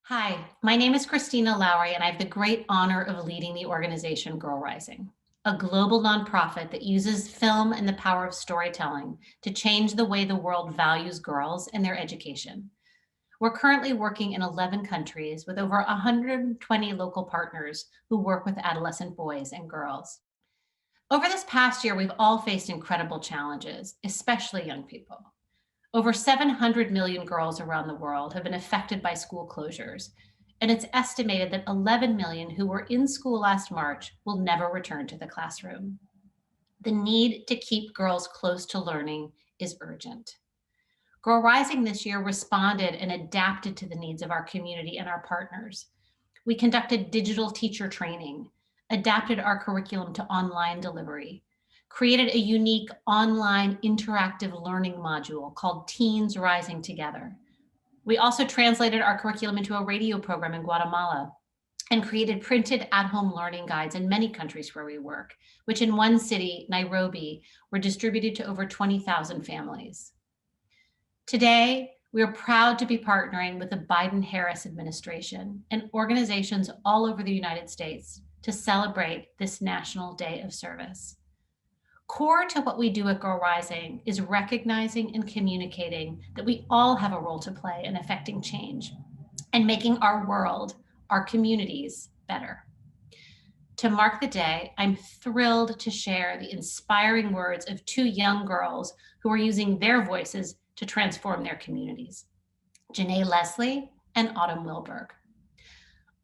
Hi, my name is Christina Lowry, and I have the great honor of leading the organization Girl Rising, a global nonprofit that uses film and the power of storytelling to change the way the world values girls and their education. We're currently working in 11 countries with over 120 local partners who work with adolescent boys and girls. Over this past year, we've all faced incredible challenges, especially young people. Over 700 million girls around the world have been affected by school closures, and it's estimated that 11 million who were in school last March will never return to the classroom. The need to keep girls close to learning is urgent. Girl Rising this year responded and adapted to the needs of our community and our partners. We conducted digital teacher training, adapted our curriculum to online delivery, created a unique online interactive learning module called Teens Rising Together. We also translated our curriculum into a radio program in Guatemala and created printed at-home learning guides in many countries where we work, which in one city, Nairobi, were distributed to over 20,000 families. Today, we are proud to be partnering with the Biden-Harris administration and organizations all over the United States to celebrate this National Day of Service. Core to what we do at Girl Rising is recognizing and communicating that we all have a role to play in affecting change and making our world, our communities, better. To mark the day, I'm thrilled to share the inspiring words of two young girls who are using their voices to transform their communities, Janae Leslie and Autumn Wilberg.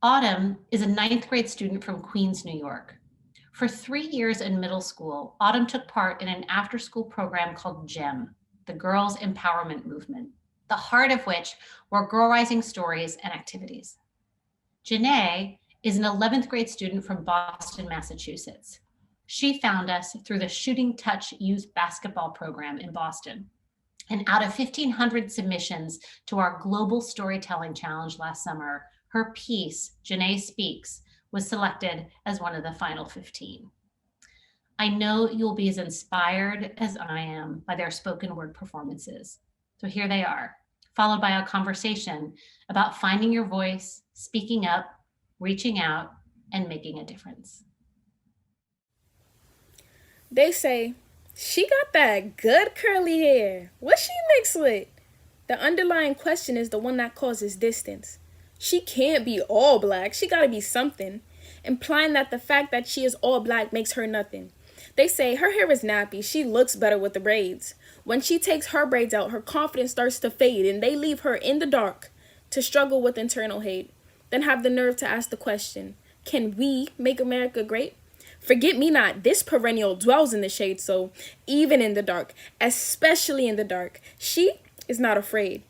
Autumn is a ninth grade student from Queens, New York. For 3 years in middle school, Autumn took part in an after-school program called GEM, the Girls Empowerment Movement, the heart of which were Girl Rising stories and activities. Janae is an 11th grade student from Boston, Massachusetts. She found us through the Shooting Touch Youth Basketball Program in Boston. And out of 1,500 submissions to our Global Storytelling Challenge last summer, her piece, Janae Speaks, was selected as one of the final 15. I know you'll be as inspired as I am by their spoken word performances. So here they are, followed by a conversation about finding your voice, speaking up, reaching out, and making a difference. They say, she got that good curly hair. What she mixed with? The underlying question is the one that causes distance. She can't be all black. She gotta be something, implying that the fact that she is all black makes her nothing. They say her hair is nappy. She looks better with the braids. When she takes her braids out, her confidence starts to fade and they leave her in the dark to struggle with internal hate. Then have the nerve to ask the question, can we make America great? Forget me not, this perennial dwells in the shade, so even in the dark, especially in the dark, she is not afraid.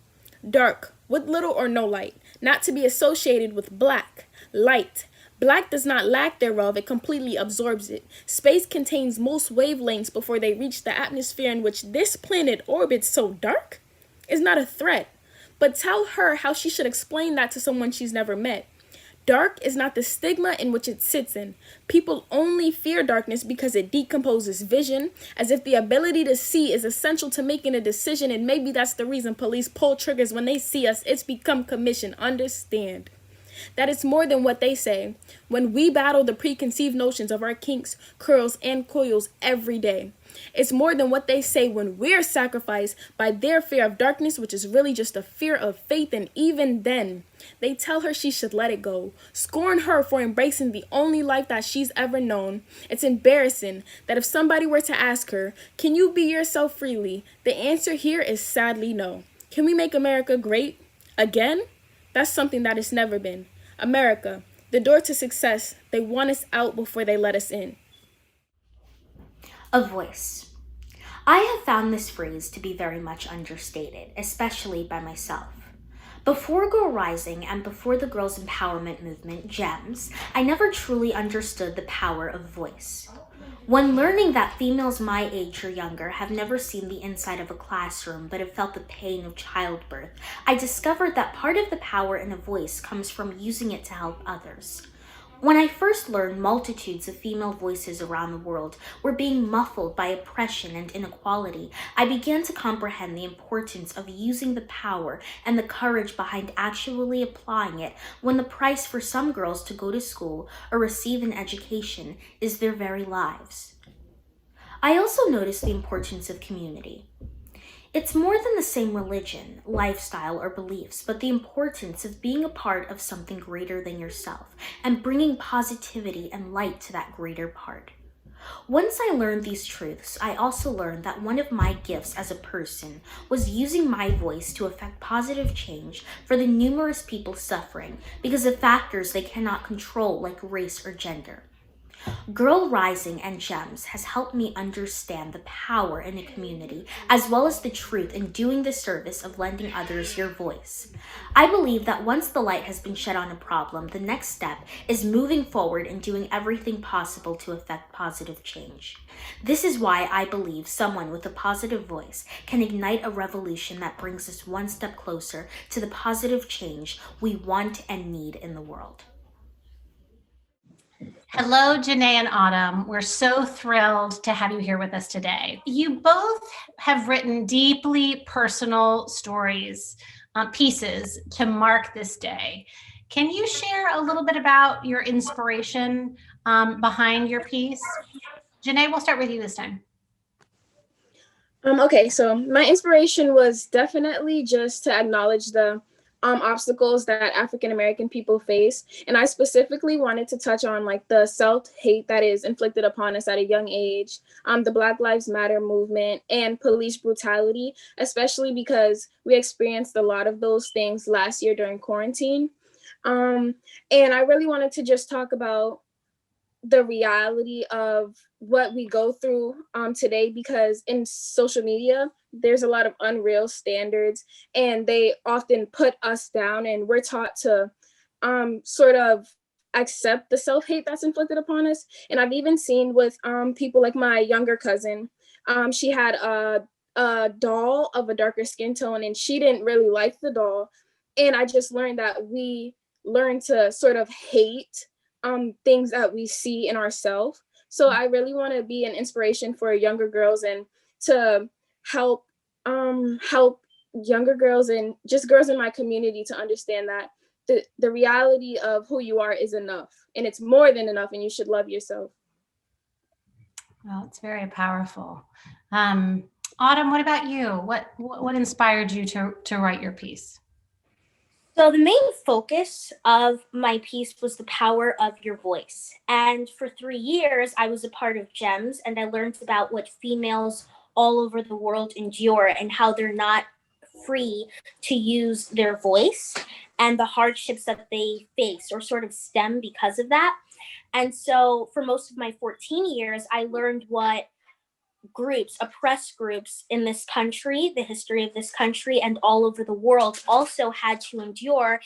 Dark, with little or no light, not to be associated with black, light. Black does not lack thereof, it completely absorbs it. Space contains most wavelengths before they reach the atmosphere in which this planet orbits, so dark is not a threat. But tell her how she should explain that to someone she's never met. Dark is not the stigma in which it sits in. People only fear darkness because it decomposes vision, as if the ability to see is essential to making a decision, and maybe that's the reason police pull triggers when they see us. It's become commission. Understand that it's more than what they say. When we battle the preconceived notions of our kinks, curls, and coils every day, it's more than what they say when we're sacrificed by their fear of darkness, which is really just a fear of faith. And even then, they tell her she should let it go, scorn her for embracing the only life that she's ever known. It's embarrassing that if somebody were to ask her, can you be yourself freely? The answer here is sadly no. Can we make America great again? That's something that it's never been. America, the door to success. They want us out before they let us in. A voice. I have found this phrase to be very much understated, especially by myself. Before Girl Rising and before the girls' empowerment movement, GEMS, I never truly understood the power of voice. When learning that females my age or younger have never seen the inside of a classroom but have felt the pain of childbirth, I discovered that part of the power in a voice comes from using it to help others. When I first learned multitudes of female voices around the world were being muffled by oppression and inequality, I began to comprehend the importance of using the power and the courage behind actually applying it when the price for some girls to go to school or receive an education is their very lives. I also noticed the importance of community. It's more than the same religion, lifestyle, or beliefs, but the importance of being a part of something greater than yourself and bringing positivity and light to that greater part. Once I learned these truths, I also learned that one of my gifts as a person was using my voice to affect positive change for the numerous people suffering because of factors they cannot control, like race or gender. Girl Rising and Gems has helped me understand the power in a community as well as the truth in doing the service of lending others your voice. I believe that once the light has been shed on a problem, the next step is moving forward and doing everything possible to affect positive change. This is why I believe someone with a positive voice can ignite a revolution that brings us one step closer to the positive change we want and need in the world. Hello, Janae and Autumn. We're so thrilled to have you here with us today. You both have written deeply personal stories, pieces to mark this day. Can you share a little bit about your inspiration behind your piece? Janae, we'll start with you this time. Okay, so my inspiration was definitely just to acknowledge the obstacles that African American people face, and I specifically wanted to touch on like the self-hate that is inflicted upon us at a young age, the Black Lives Matter movement, and police brutality, especially because we experienced a lot of those things last year during quarantine. And I really wanted to just talk about the reality of what we go through today, because in social media there's a lot of unreal standards and they often put us down, and we're taught to sort of accept the self-hate that's inflicted upon us. And I've even seen with people like my younger cousin, she had a doll of a darker skin tone and she didn't really like the doll, and I just learned that we learn to sort of hate things that we see in ourselves. So I really want to be an inspiration for younger girls and to help help younger girls and just girls in my community to understand that the reality of who you are is enough, and it's more than enough, and you should love yourself. Well, it's very powerful. Autumn, what about you? What inspired you to write your piece? So, the main focus of my piece was the power of your voice. And for 3 years, I was a part of GEMS, and I learned about what females all over the world endure and how they're not free to use their voice and the hardships that they face or sort of stem because of that. And so, for most of my 14 years, I learned what groups, oppressed groups in this country, the history of this country, and all over the world also had to endure.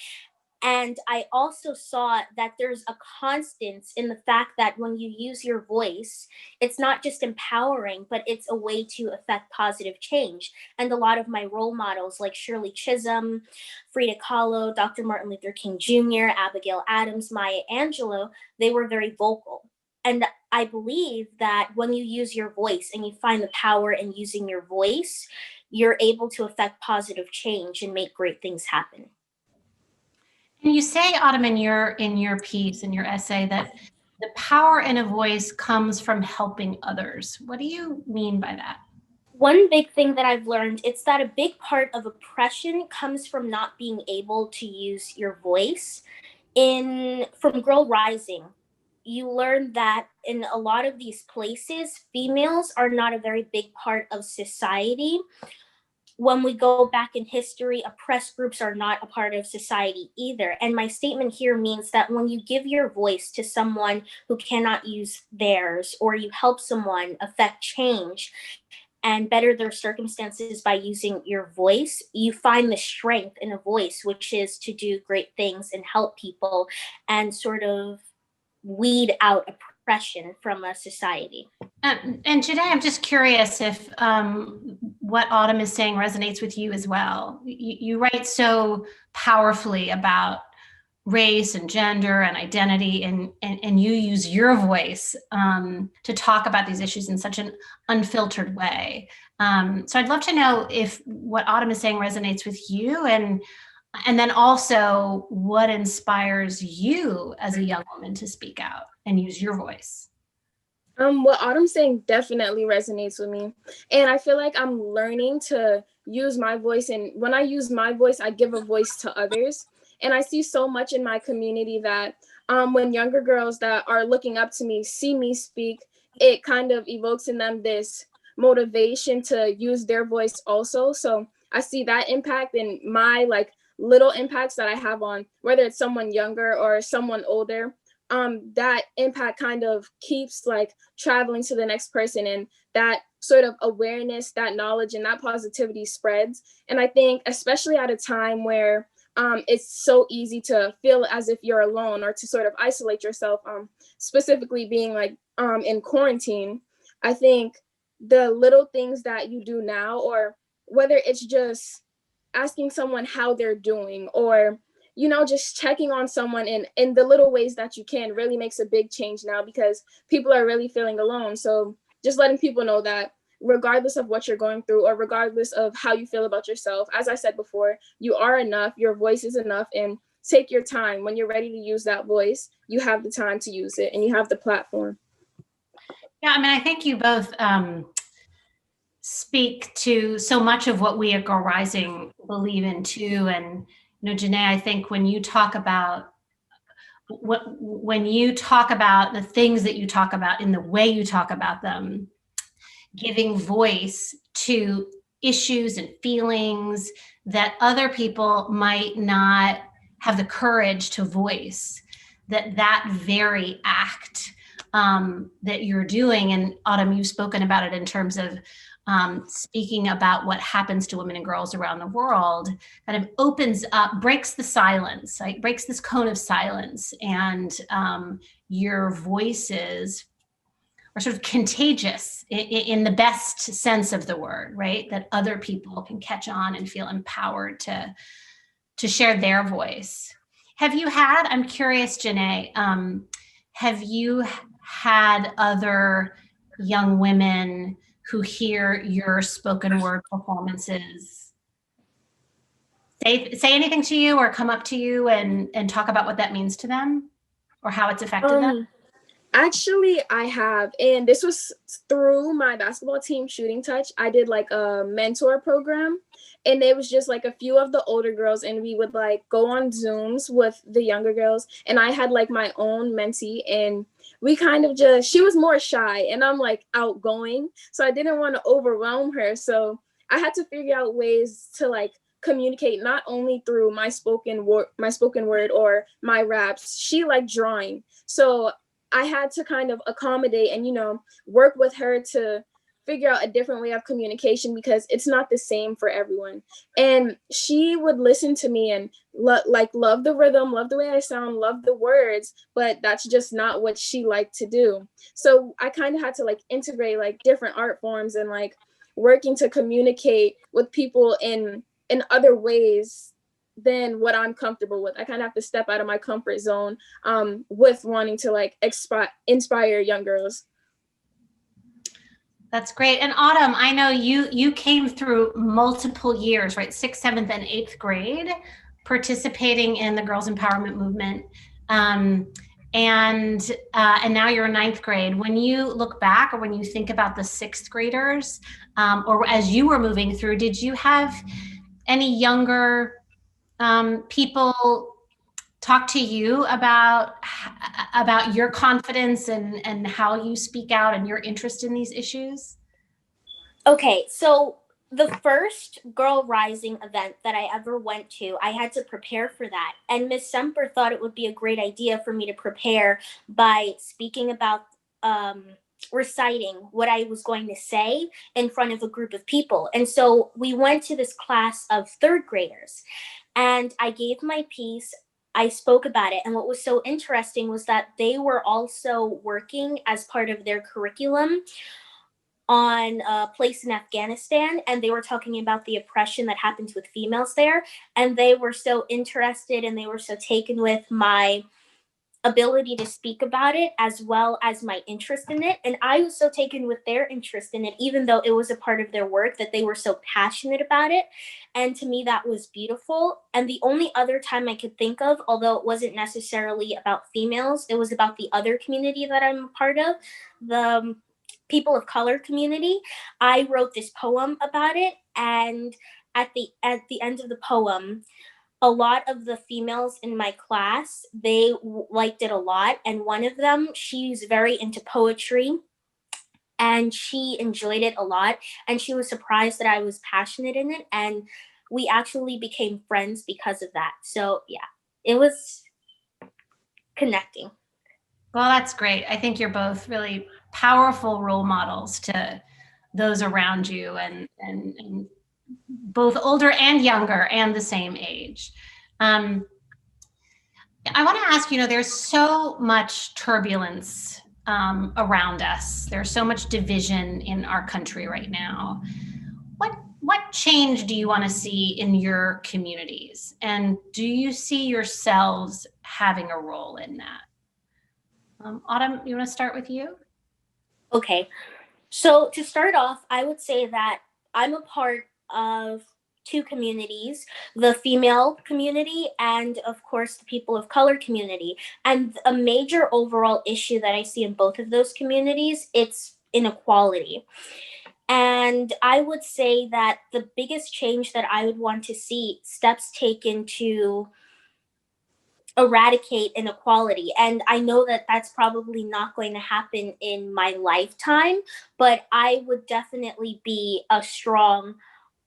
And I also saw that there's a constance in the fact that when you use your voice, it's not just empowering, but it's a way to affect positive change. And a lot of my role models, like Shirley Chisholm, Frida Kahlo, Dr. Martin Luther King Jr., Abigail Adams, Maya Angelou, they were very vocal. And I believe that when you use your voice and you find the power in using your voice, you're able to affect positive change and make great things happen. And you say, Autumn, in your piece, in your essay, that the power in a voice comes from helping others. What do you mean by that? One big thing that I've learned, it's that a big part of oppression comes from not being able to use your voice. From Girl Rising, you learn that in a lot of these places, females are not a very big part of society. When we go back in history, oppressed groups are not a part of society either. And my statement here means that when you give your voice to someone who cannot use theirs, or you help someone affect change and better their circumstances by using your voice, you find the strength in a voice, which is to do great things and help people and sort of weed out oppression from a society. And today, I'm just curious if what Autumn is saying resonates with you as well. You write so powerfully about race and gender and identity, and you use your voice to talk about these issues in such an unfiltered way. So I'd love to know if what Autumn is saying resonates with you, and then also what inspires you as a young woman to speak out and use your voice. What Autumn's saying definitely resonates with me. And I feel like I'm learning to use my voice. And when I use my voice, I give a voice to others. And I see so much in my community that when younger girls that are looking up to me see me speak, it kind of evokes in them this motivation to use their voice also. So I see that impact in my like little impacts that I have on whether it's someone younger or someone older. That impact kind of keeps like traveling to the next person, and that sort of awareness, that knowledge, and that positivity spreads. And I think especially at a time where it's so easy to feel as if you're alone or to sort of isolate yourself, specifically being like in quarantine, I think the little things that you do now, or whether it's just asking someone how they're doing, or just checking on someone in the little ways that you can really makes a big change now, because people are really feeling alone. So just letting people know that regardless of what you're going through, or regardless of how you feel about yourself, as I said before, you are enough, your voice is enough, and take your time. When you're ready to use that voice, you have the time to use it, and you have the platform. Yeah, I mean, I think you both speak to so much of what we at Girl Rising believe in too. And Janae, I think when you talk about the things that you talk about in the way you talk about them, giving voice to issues and feelings that other people might not have the courage to voice, that very act that you're doing. And Autumn, you've spoken about it in terms of speaking about what happens to women and girls around the world, kind of opens up, breaks the silence, like breaks this cone of silence. And your voices are sort of contagious in the best sense of the word, right? That other people can catch on and feel empowered to share their voice. I'm curious, Janae, have you had other young women who hear your spoken word performances say anything to you, or come up to you and talk about what that means to them or how it's affected them? Actually, I have, and this was through my basketball team, Shooting Touch. I did like a mentor program, and it was just like a few of the older girls, and we would like go on Zooms with the younger girls, and I had like my own mentee, and we kind of she was more shy, and I'm like outgoing, so I didn't want to overwhelm her. So I had to figure out ways to like communicate, not only through my spoken word or my raps. She liked drawing, so I had to kind of accommodate and, work with her to figure out a different way of communication, because it's not the same for everyone. And she would listen to me and love the rhythm, love the way I sound, love the words, but that's just not what she liked to do. So I kind of had to like integrate like different art forms and like working to communicate with people in other ways than what I'm comfortable with. I kind of have to step out of my comfort zone with wanting to like inspire young girls. That's great. And Autumn, I know you came through multiple years, right? 6th, 7th, and 8th grade, participating in the girls' empowerment movement. And now you're in 9th grade. When you look back, or when you think about the 6th graders, or as you were moving through, did you have any younger people talk to you about your confidence and how you speak out and your interest in these issues? Okay, so the first Girl Rising event that I ever went to, I had to prepare for that. And Miss Semper thought it would be a great idea for me to prepare by speaking about reciting what I was going to say in front of a group of people. And so we went to this class of 3rd graders, and I gave my piece. I spoke about it. And what was so interesting was that they were also working as part of their curriculum on a place in Afghanistan, and they were talking about the oppression that happens with females there. And they were so interested and they were so taken with my ability to speak about it as well as my interest in it. And I was so taken with their interest in it, even though it was a part of their work, that they were so passionate about it. And to me, that was beautiful. And the only other time I could think of, although it wasn't necessarily about females, it was about the other community that I'm a part of, the people of color community. I wrote this poem about it. And at the end of the poem, a lot of the females in my class, they liked it a lot. And one of them, she's very into poetry and she enjoyed it a lot. And she was surprised that I was passionate in it. And we actually became friends because of that. So yeah, it was connecting. Well, that's great. I think you're both really powerful role models to those around you, and both older and younger and the same age. I want to ask, there's so much turbulence around us. There's so much division in our country right now. What change do you want to see in your communities? And do you see yourselves having a role in that? Autumn, you want to start with you? Okay. So to start off, I would say that I'm a part of two communities, the female community and of course the people of color community. And a major overall issue that I see in both of those communities, it's inequality. And I would say that the biggest change that I would want to see steps taken to eradicate inequality. And I know that that's probably not going to happen in my lifetime, but I would definitely be a strong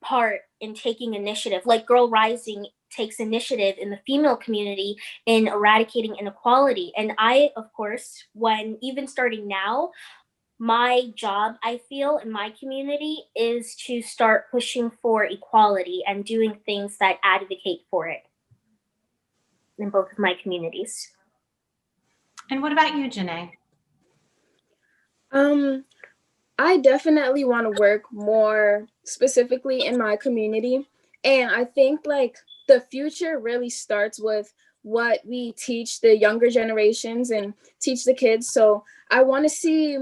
part in taking initiative. Like Girl Rising takes initiative in the female community in eradicating inequality. And I, of course, when even starting now, my job, I feel, in my community is to start pushing for equality and doing things that advocate for it in both of my communities. And what about you, Janae? I definitely want to work more specifically in my community. And I think like the future really starts with what we teach the younger generations and teach the kids. So I want to see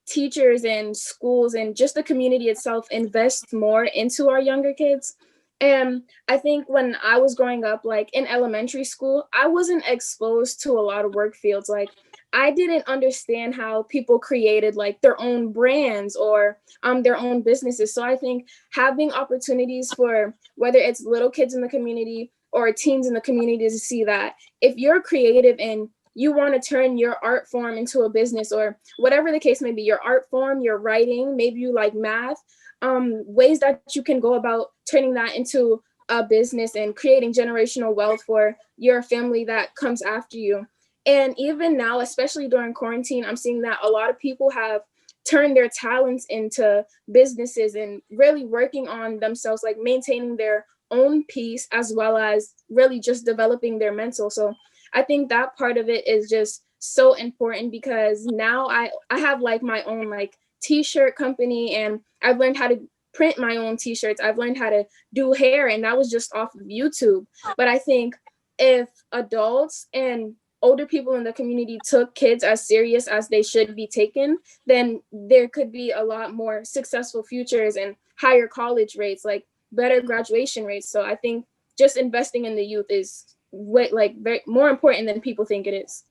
teachers and schools and just the community itself invest more into our younger kids. And I think when I was growing up, like in elementary school, I wasn't exposed to a lot of work fields. Like I didn't understand how people created like their own brands or their own businesses. So I think having opportunities for whether it's little kids in the community or teens in the community to see that if you're creative and you want to turn your art form into a business or whatever the case may be, your art form, your writing, maybe you like math, ways that you can go about turning that into a business and creating generational wealth for your family that comes after you. And even now, especially during quarantine, I'm seeing that a lot of people have turned their talents into businesses and really working on themselves, like maintaining their own peace as well as really just developing their mental. So I think that part of it is just so important because now I have like my own like t-shirt company and I've learned how to print my own t-shirts. I've learned how to do hair and that was just off of YouTube. But I think if adults and older people in the community took kids as serious as they should be taken, then there could be a lot more successful futures and higher college rates, like better graduation rates. So I think just investing in the youth is very more important than people think it is.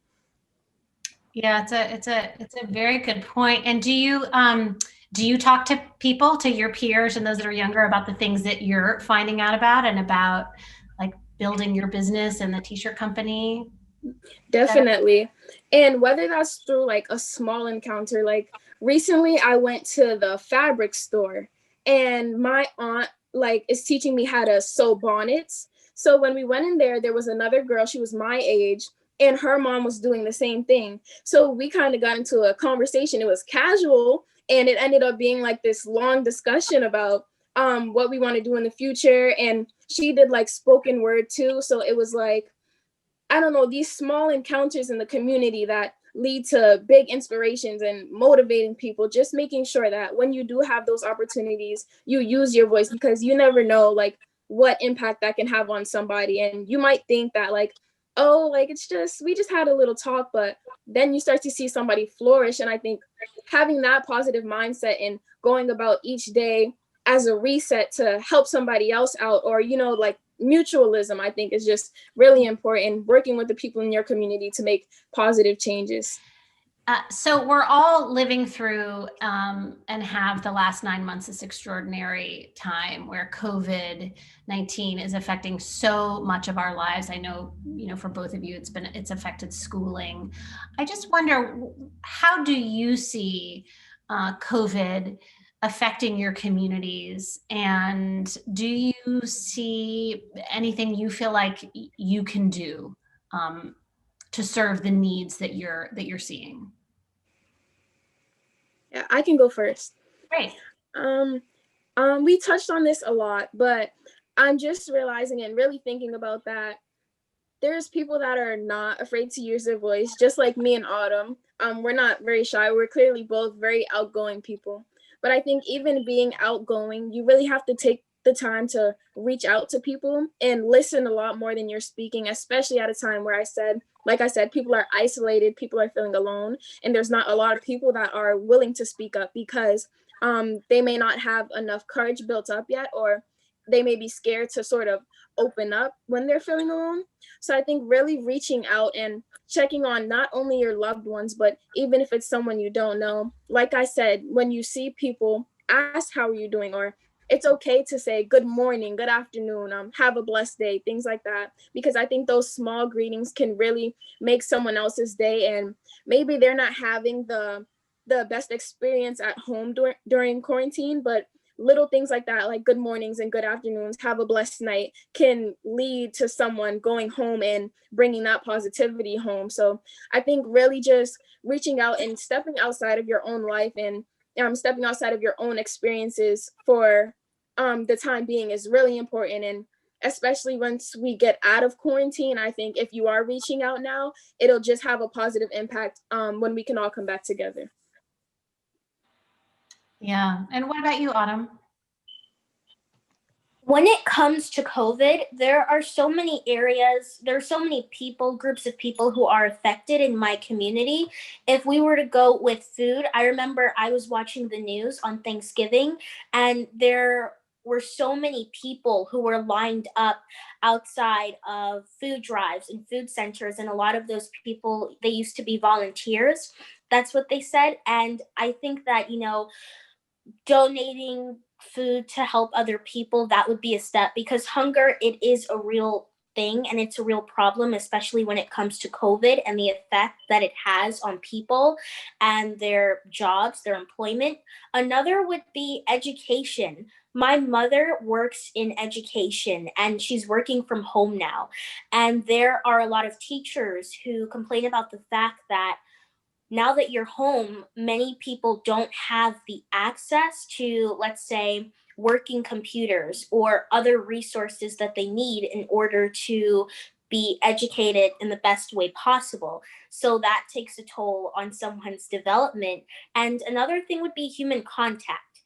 Yeah, it's a very good point. And do you talk to people, to your peers and those that are younger about the things that you're finding out about and about like building your business and the t-shirt company? Definitely. And whether that's through like a small encounter, like recently I went to the fabric store and my aunt like is teaching me how to sew bonnets. So when we went in there, there was another girl, she was my age, and her mom was doing the same thing. So we kind of got into a conversation. It was casual and it ended up being like this long discussion about what we want to do in the future. And she did like spoken word too. So it was like, I don't know, these small encounters in the community that lead to big inspirations and motivating people. Just making sure that when you do have those opportunities, you use your voice, because you never know like what impact that can have on somebody. And you might think that like, oh, like it's just, we just had a little talk, but then you start to see somebody flourish. And I think having that positive mindset and going about each day as a reset to help somebody else out, or, you know, like mutualism, I think is just really important, working with the people in your community to make positive changes. So we're all living through and have the last 9 months this extraordinary time where COVID-19 is affecting so much of our lives. I know, you know, for both of you, it's affected schooling. I just wonder, how do you see COVID affecting your communities, and do you see anything you feel like you can do to serve the needs that you're seeing? Yeah, I can go first. Great. Um, we touched on this a lot, but I'm just realizing and really thinking about that there's people that are not afraid to use their voice, just like me and Autumn. We're not very shy. We're clearly both very outgoing people. But I think even being outgoing, you really have to take the time to reach out to people and listen a lot more than you're speaking, especially at a time where like I said, people are isolated, people are feeling alone, and there's not a lot of people that are willing to speak up because they may not have enough courage built up yet, or they may be scared to sort of open up when they're feeling alone. So I think really reaching out and checking on not only your loved ones, but even if it's someone you don't know. Like I said, when you see people, ask how are you doing, or it's okay to say good morning, good afternoon, have a blessed day, things like that. Because I think those small greetings can really make someone else's day, and maybe they're not having the best experience at home during quarantine, but little things like that, like good mornings and good afternoons, have a blessed night, can lead to someone going home and bringing that positivity home. So I think really just reaching out and stepping outside of your own life, and stepping outside of your own experiences for the time being is really important. And especially once we get out of quarantine, I think if you are reaching out now, it'll just have a positive impact when we can all come back together. Yeah. And what about you, Autumn? When it comes to COVID, there are so many areas, there are so many people, groups of people who are affected in my community. If we were to go with food, I remember I was watching the news on Thanksgiving, and there were so many people who were lined up outside of food drives and food centers. And a lot of those people, they used to be volunteers. That's what they said. And I think that, you know, donating food to help other people, that would be a step, because hunger, it is a real thing and it's a real problem, especially when it comes to COVID and the effect that it has on people and their jobs, their employment. Another would be education. My mother works in education and she's working from home now, and there are a lot of teachers who complain about the fact that now that you're home, many people don't have the access to, let's say, working computers or other resources that they need in order to be educated in the best way possible. So that takes a toll on someone's development. And another thing would be human contact.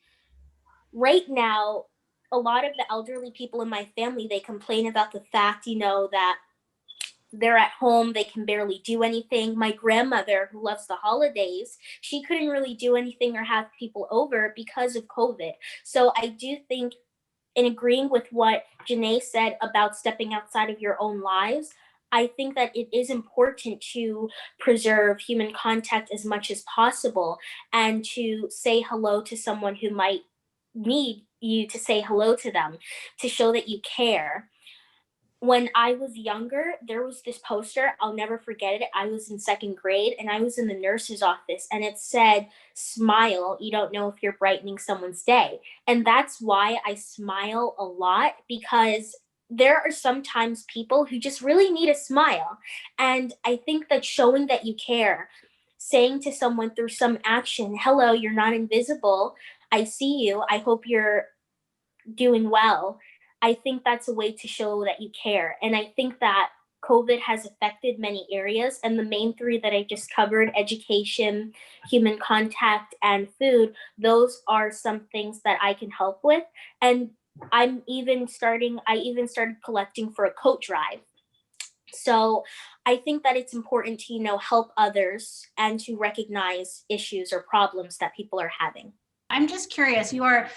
Right now, a lot of the elderly people in my family, they complain about the fact, you know, that they're at home, they can barely do anything. My grandmother, who loves the holidays, she couldn't really do anything or have people over because of COVID. So I do think, in agreeing with what Janae said about stepping outside of your own lives, I think that it is important to preserve human contact as much as possible, and to say hello to someone who might need you to say hello to them, to show that you care. When I was younger, there was this poster, I'll never forget it. I was in second grade and I was in the nurse's office, and it said, "Smile, you don't know if you're brightening someone's day." And that's why I smile a lot, because there are sometimes people who just really need a smile. And I think that showing that you care, saying to someone through some action, "Hello, you're not invisible. I see you. I hope you're doing well." I think that's a way to show that you care. And I think that COVID has affected many areas, and the main three that I just covered, education, human contact, and food, those are some things that I can help with. And I even started collecting for a coat drive. So I think that it's important to, help others and to recognize issues or problems that people are having. I'm just curious, you are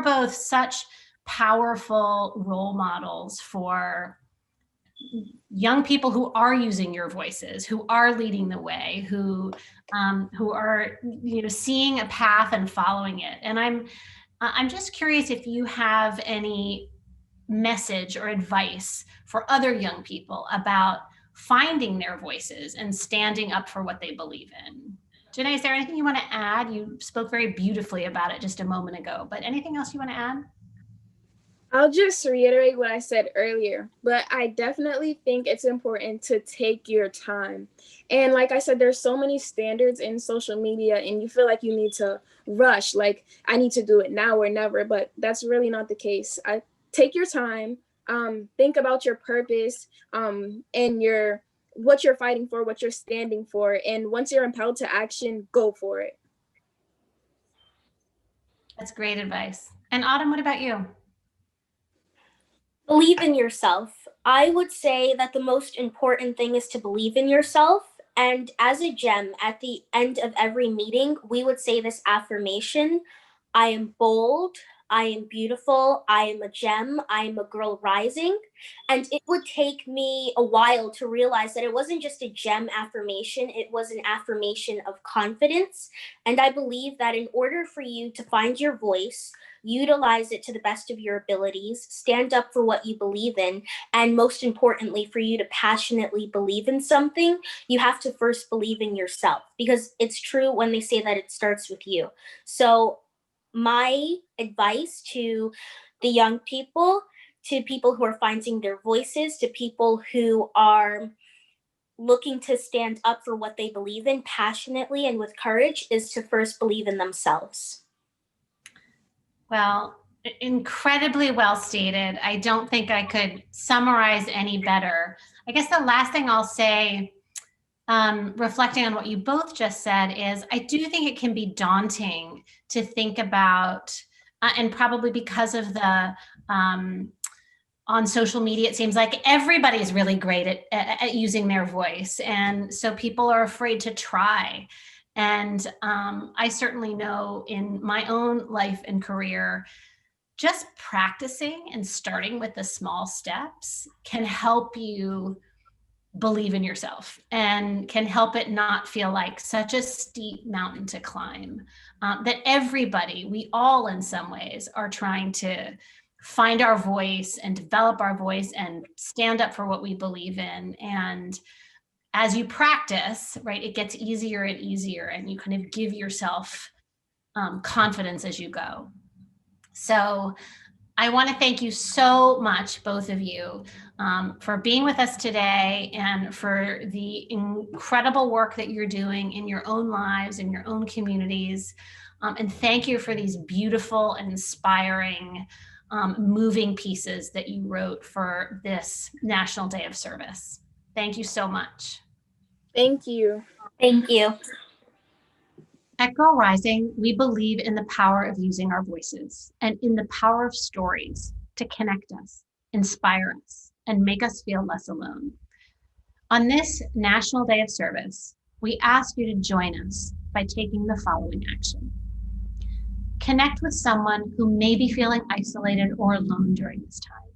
both such powerful role models for young people who are using your voices, who are leading the way, who are seeing a path and following it. And I'm just curious if you have any message or advice for other young people about finding their voices and standing up for what they believe in. Janae, is there anything you want to add? You spoke very beautifully about it just a moment ago, but anything else you want to add? I'll just reiterate what I said earlier, but I definitely think it's important to take your time. And like I said, there's so many standards in social media, and you feel like you need to rush, like I need to do it now or never, but that's really not the case. Take your time, think about your purpose, and what you're fighting for, what you're standing for, and once you're impelled to action, go for it. That's great advice. And Autumn, what about you? Believe in yourself. I would say that the most important thing is to believe in yourself. And as a gem, at the end of every meeting, we would say this affirmation: I am bold, I am beautiful, I am a gem, I am a girl rising. And it would take me a while to realize that it wasn't just a gem affirmation, it was an affirmation of confidence. And I believe that in order for you to find your voice, utilize it to the best of your abilities, stand up for what you believe in, and most importantly, for you to passionately believe in something, you have to first believe in yourself, because it's true when they say that it starts with you. So my advice to the young people, to people who are finding their voices, to people who are looking to stand up for what they believe in passionately and with courage, is to first believe in themselves. Well, incredibly well stated. I don't think I could summarize any better. I guess the last thing I'll say, reflecting on what you both just said, is I do think it can be daunting to think about, and probably because of the on social media, it seems like everybody's really great at using their voice. And so people are afraid to try. And I certainly know in my own life and career, just practicing and starting with the small steps can help you believe in yourself and can help it not feel like such a steep mountain to climb. That everybody, we all in some ways, are trying to find our voice and develop our voice and stand up for what we believe in. And as you practice, right, it gets easier and easier, and you kind of give yourself confidence as you go. So I want to thank you so much, both of you, for being with us today and for the incredible work that you're doing in your own lives, in your own communities. And thank you for these beautiful and inspiring, moving pieces that you wrote for this National Day of Service. Thank you so much. Thank you. Thank you. At Girl Rising, we believe in the power of using our voices and in the power of stories to connect us, inspire us, and make us feel less alone. On this National Day of Service, we ask you to join us by taking the following action. Connect with someone who may be feeling isolated or alone during this time.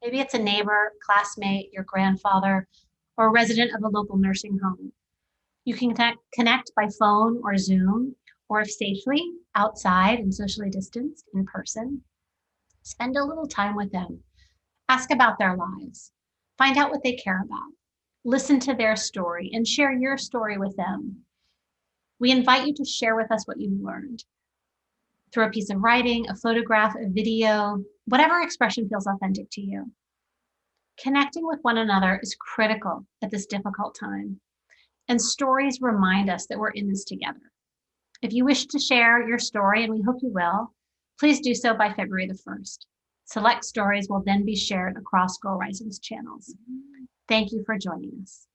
Maybe it's a neighbor, classmate, your grandfather, or a resident of a local nursing home. You can connect by phone or Zoom, or if safely, outside and socially distanced, in person. Spend a little time with them. Ask about their lives. Find out what they care about. Listen to their story and share your story with them. We invite you to share with us what you've learned through a piece of writing, a photograph, a video, whatever expression feels authentic to you. Connecting with one another is critical at this difficult time. And stories remind us that we're in this together. If you wish to share your story, and we hope you will, please do so by February the 1st. Select stories will then be shared across Girl Rising's channels. Thank you for joining us.